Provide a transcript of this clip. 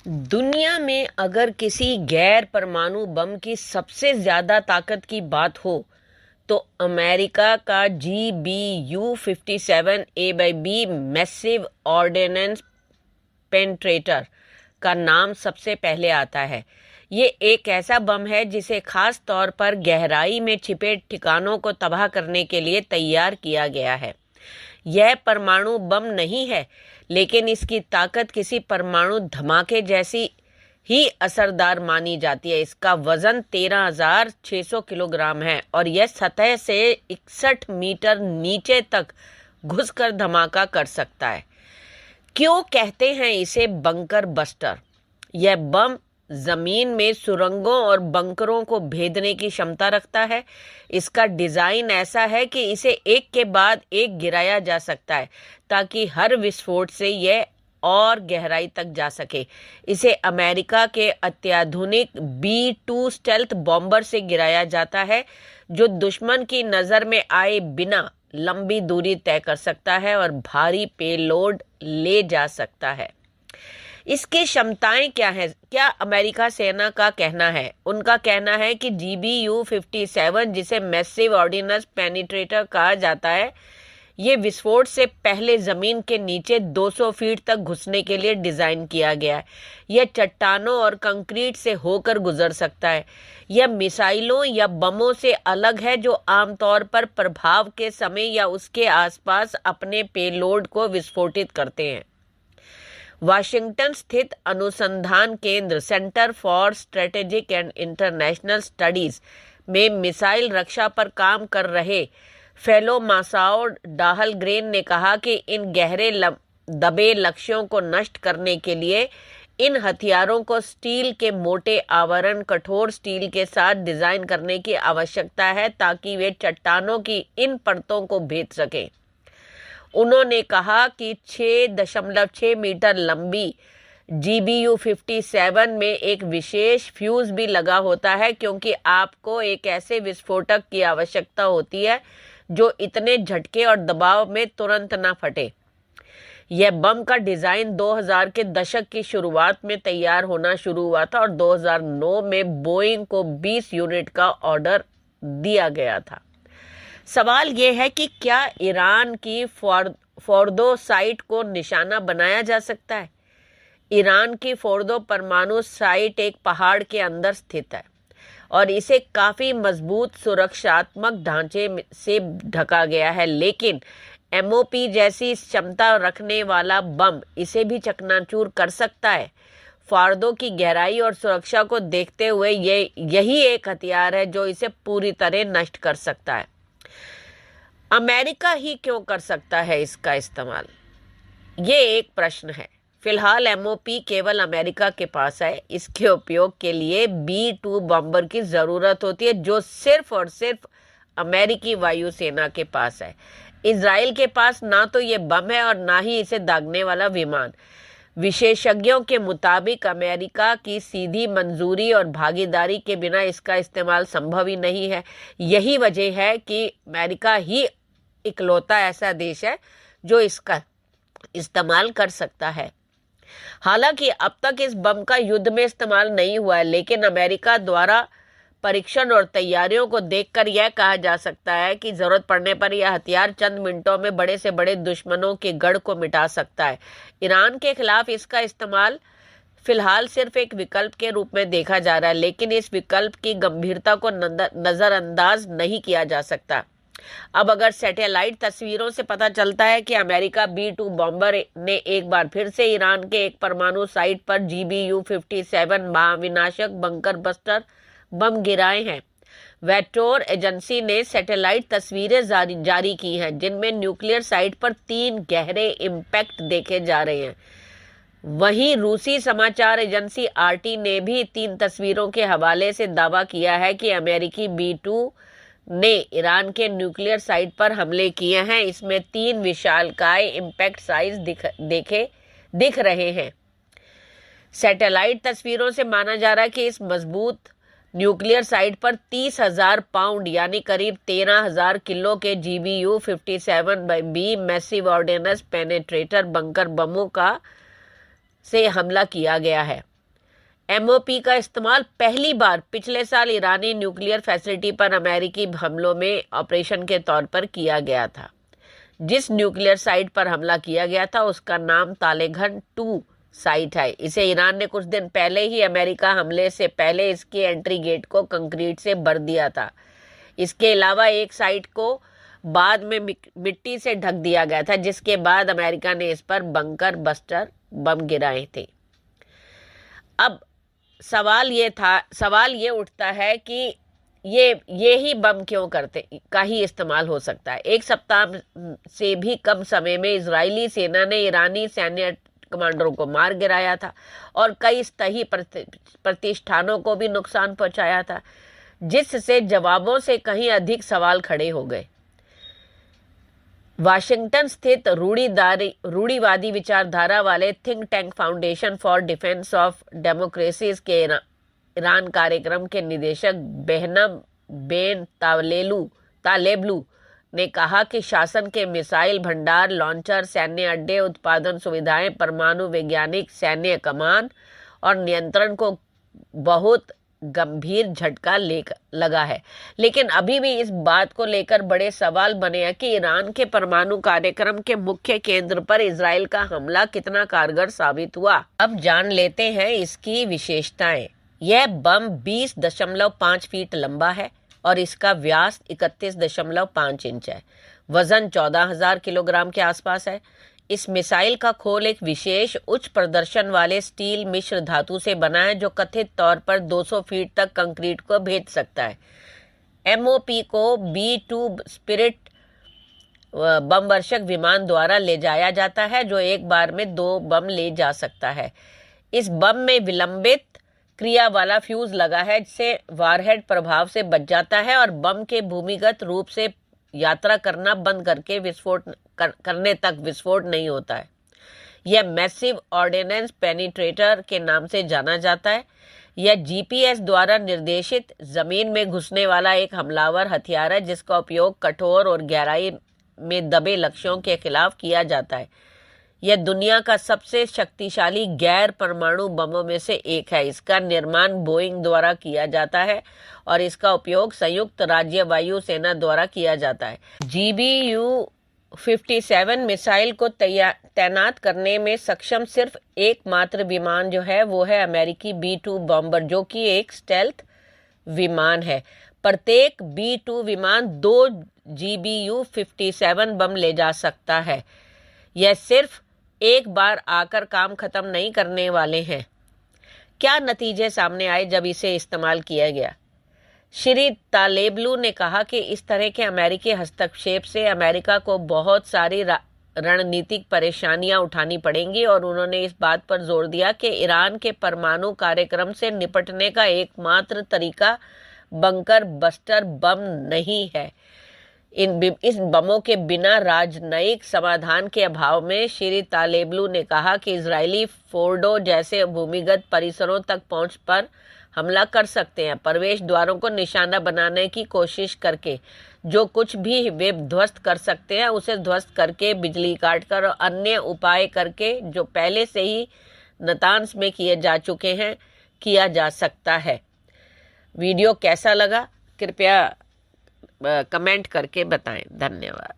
दुनिया में अगर किसी गैर परमाणु बम की सबसे ज्यादा ताकत की बात हो तो अमेरिका का GBU-57A/B मैसिव ऑर्डिनेंस पेनिट्रेटर का नाम सबसे पहले आता है। ये एक ऐसा बम है जिसे खास तौर पर गहराई में छिपे ठिकानों को तबाह करने के लिए तैयार किया गया है। यह परमाणु बम नहीं है, लेकिन इसकी ताकत किसी परमाणु धमाके जैसी ही असरदार मानी जाती है। इसका वजन 13,600 किलोग्राम है और यह सतह से 61 मीटर नीचे तक घुसकर धमाका कर सकता है। क्यों कहते हैं इसे बंकर बस्टर? यह बम जमीन में सुरंगों और बंकरों को भेदने की क्षमता रखता है। इसका डिजाइन ऐसा है कि इसे एक के बाद एक गिराया जा सकता है ताकि हर विस्फोट से यह और गहराई तक जा सके। इसे अमेरिका के अत्याधुनिक B-2 स्टेल्थ बॉम्बर से गिराया जाता है, जो दुश्मन की नजर में आए बिना लंबी दूरी तय कर सकता है और भारी पेलोड ले जा सकता है। इसकी क्षमताएं क्या है? क्या अमेरिका सेना का कहना है? उनका कहना है कि GBU-57, जिसे मैसिव ऑर्डिनेंस पेनिट्रेटर कहा जाता है, ये विस्फोट से पहले जमीन के नीचे 200 फीट तक घुसने के लिए डिजाइन किया गया है। यह चट्टानों और कंक्रीट से होकर गुजर सकता है। यह मिसाइलों या बमों से अलग है जो आमतौर पर प्रभाव के समय या उसके आसपास अपने पेलोड को विस्फोटित करते हैं। वाशिंगटन स्थित अनुसंधान केंद्र centre for strategic and international studies में मिसाइल रक्षा पर काम कर रहे फेलो मासाओ डाहलग्रेन ने कहा कि इन गहरे दबे लक्ष्यों को नष्ट करने के लिए इन हथियारों को स्टील के मोटे आवरण कठोर स्टील के साथ डिजाइन करने की आवश्यकता है ताकि वे चट्टानों की इन परतों को भेद सकें। उन्होंने कहा कि 6.6 मीटर लंबी GBU-57 में एक विशेष फ्यूज भी लगा होता है, क्योंकि आपको एक ऐसे विस्फोटक की आवश्यकता होती है जो इतने झटके और दबाव में तुरंत ना फटे। यह बम का डिजाइन 2000 के दशक की शुरुआत में तैयार होना शुरू हुआ था और 2009 में बोइंग को 20 यूनिट का ऑर्डर दिया गया था। सवाल यह है कि क्या ईरान की फोर्दो साइट को निशाना बनाया जा सकता है? ईरान की फोर्दो परमाणु साइट एक पहाड़ के अंदर स्थित है और इसे काफी मजबूत सुरक्षात्मक ढांचे से ढका गया है, लेकिन MOP जैसी क्षमता रखने वाला बम इसे भी चकनाचूर कर सकता है। फोर्दो की गहराई और सुरक्षा को देखते हुए यही एक हथियार है जो इसे पूरी तरह नष्ट कर सकता है। अमेरिका ही क्यों कर सकता है इसका इस्तेमाल? ये एक प्रश्न है। फिलहाल MOP केवल अमेरिका के पास है। इसके उपयोग के लिए B-2 बॉम्बर की जरूरत होती है, जो सिर्फ और सिर्फ अमेरिकी वायुसेना के पास है। इजराइल के पास ना तो ये बम है और ना ही इसे दागने वाला विमान। विशेषज्ञों के मुताबिक अमेरिका की सीधी मंजूरी और भागीदारी के बिना इसका इस्तेमाल संभव ही नहीं है। यही वजह है कि अमेरिका ही इकलौता ऐसा देश है जो इसका इस्तेमाल कर सकता है। हालांकि अब तक इस बम का युद्ध में इस्तेमाल नहीं हुआ है, लेकिन अमेरिका द्वारा परीक्षण और तैयारियों को देखकर यह कहा जा सकता है कि जरूरत पड़ने पर यह हथियार चंद मिनटों में बड़े से बड़े दुश्मनों के गढ़ को मिटा सकता है। ईरान के खिलाफ इसका इस्तेमाल फिलहाल सिर्फ एक विकल्प के रूप में देखा जा रहा है, लेकिन इस विकल्प की गंभीरता को नजरअंदाज नहीं किया जा सकता। अब अगर सैटेलाइट तस्वीरों से पता चलता है कि अमेरिका B-2 बॉम्बर ने एक बार फिर से ईरान के एक परमाणु साइट पर GBU-57 महाविनाशक बंकर बस्टर बम गिराए हैं। वेक्टर एजेंसी ने सैटेलाइट तस्वीरें जारी की हैं, जिनमें न्यूक्लियर साइट पर 3 गहरे इम्पैक्ट देखे जा रहे हैं। वहीं रूसी समाचार एजेंसी RT ने भी 3 तस्वीरों के हवाले से दावा किया है कि अमेरिकी B-2 ने ईरान के न्यूक्लियर साइट पर हमले किए हैं। इसमें 3 विशालकाय इम्पैक्ट साइज दिख रहे हैं। सैटेलाइट तस्वीरों से माना जा रहा है कि इस मजबूत न्यूक्लियर साइट पर 30,000 पाउंड यानी करीब 13,000 किलो के GBU-57B massive ordnance penetrator bunker बमों का से हमला किया गया है। MOP का इस्तेमाल पहली बार पिछले साल ईरानी न्यूक्लियर फैसिलिटी पर अमेरिकी हमलों में ऑपरेशन के तौर पर किया गया था। जिस न्यूक्लियर साइट पर हमला किया गया था उसका नाम तालेघन 2 साइट है। इसे ईरान ने कुछ दिन पहले ही अमेरिका हमले से पहले इसके एंट्री गेट को कंक्रीट से भर दिया था। इसके अलावा एक साइट को बाद में मिट्टी से ढक दिया गया था, जिसके बाद अमेरिका ने इस पर बंकर बस्टर बम गिराए थे। अब सवाल ये उठता है कि ये ही बम क्यों करते का ही इस्तेमाल हो सकता है। एक सप्ताह से भी कम समय में इजरायली सेना ने ईरानी सैन्य कमांडरों को मार गिराया था और कई स्थायी प्रतिष्ठानों को भी नुकसान पहुंचाया था, जिससे जवाबों से कहीं अधिक सवाल खड़े हो गए। वाशिंगटन स्थित रूढ़िवादी विचारधारा वाले think tank foundation for defence of democracies के ईरान कार्यक्रम के निदेशक बेहनम बेन तालेब्लू ने कहा कि शासन के मिसाइल भंडार, लॉन्चर, सैन्य अड्डे, उत्पादन सुविधाएं, परमाणु वैज्ञानिक सैन्य कमान और नियंत्रण को बहुत गंभीर झटका लगा है। लेकिन अभी भी इस बात को लेकर बड़े सवाल बने हैं कि ईरान के परमाणु कार्यक्रम के मुख्य केंद्र पर इजराइल का हमला कितना कारगर साबित हुआ। अब जान लेते हैं इसकी विशेषताएं। यह बम 20.5 फीट लंबा है और इसका व्यास 31.5 इंच है। वजन 14,000 किलोग्राम के आसपास है। इस मिसाइल का खोल एक विशेष उच्च प्रदर्शन वाले स्टील मिश्र धातु से बना है, जो कथित तौर पर 200 फीट तक कंक्रीट को भेद सकता है। MOP को B-2 स्पिरिट बमवर्षक विमान द्वारा ले जाया जाता है, जो एक बार में 2 बम ले जा सकता है। इस बम में विलंबित क्रिया वाला फ्यूज लगा है, जिससे वारहेड प्रभाव से बच जाता है और बम के भूमिगत रूप से यात्रा करना बंद करके करने तक विस्फोट नहीं होता है। यह मैसिव ऑर्डिनेंस पेनिट्रेटर के नाम से जाना जाता है। यह GPS द्वारा निर्देशित जमीन में घुसने वाला एक हमलावर हथियार है, जिसका उपयोग कठोर और गहराई में दबे लक्ष्यों के खिलाफ किया जाता है। यह दुनिया का सबसे शक्तिशाली गैर परमाणु बमों में से एक है। इसका निर्माण बोइंग द्वारा किया जाता है और इसका उपयोग संयुक्त राज्य वायु सेना द्वारा किया जाता है। GBU-57 मिसाइल को तैनात करने में सक्षम सिर्फ एकमात्र विमान जो है वो है अमेरिकी B-2 बॉम्बर, जो कि एक स्टेल्थ विमान है। प्रत्येक B-2 विमान 2 GBU-57 बम ले जा सकता है। यह सिर्फ एक बार आकर काम खत्म नहीं करने वाले हैं। क्या नतीजे सामने आए जब इसे इस्तेमाल किया गया? श्री तालेब्लू ने कहा कि इस तरह के अमेरिकी हस्तक्षेप से अमेरिका को बहुत सारी रणनीतिक परेशानियां उठानी पड़ेंगी और उन्होंने इस बात पर जोर दिया कि ईरान के परमाणु कार्यक्रम से निपटने का एकमात्र तरीका बंकर बस्टर बम नहीं है। इस बमों के बिना राजनयिक समाधान के अभाव में श्री तालेब्लू ने कहा कि इजरायली फोर्डो जैसे भूमिगत परिसरों तक पहुंच पर हमला कर सकते हैं, प्रवेश द्वारों को निशाना बनाने की कोशिश करके। जो कुछ भी वे ध्वस्त कर सकते हैं उसे ध्वस्त करके, बिजली काटकर और अन्य उपाय करके जो पहले से ही नातांश में किए जा चुके हैं, किया जा सकता है। वीडियो कैसा लगा कृपया कमेंट करके बताएं। धन्यवाद।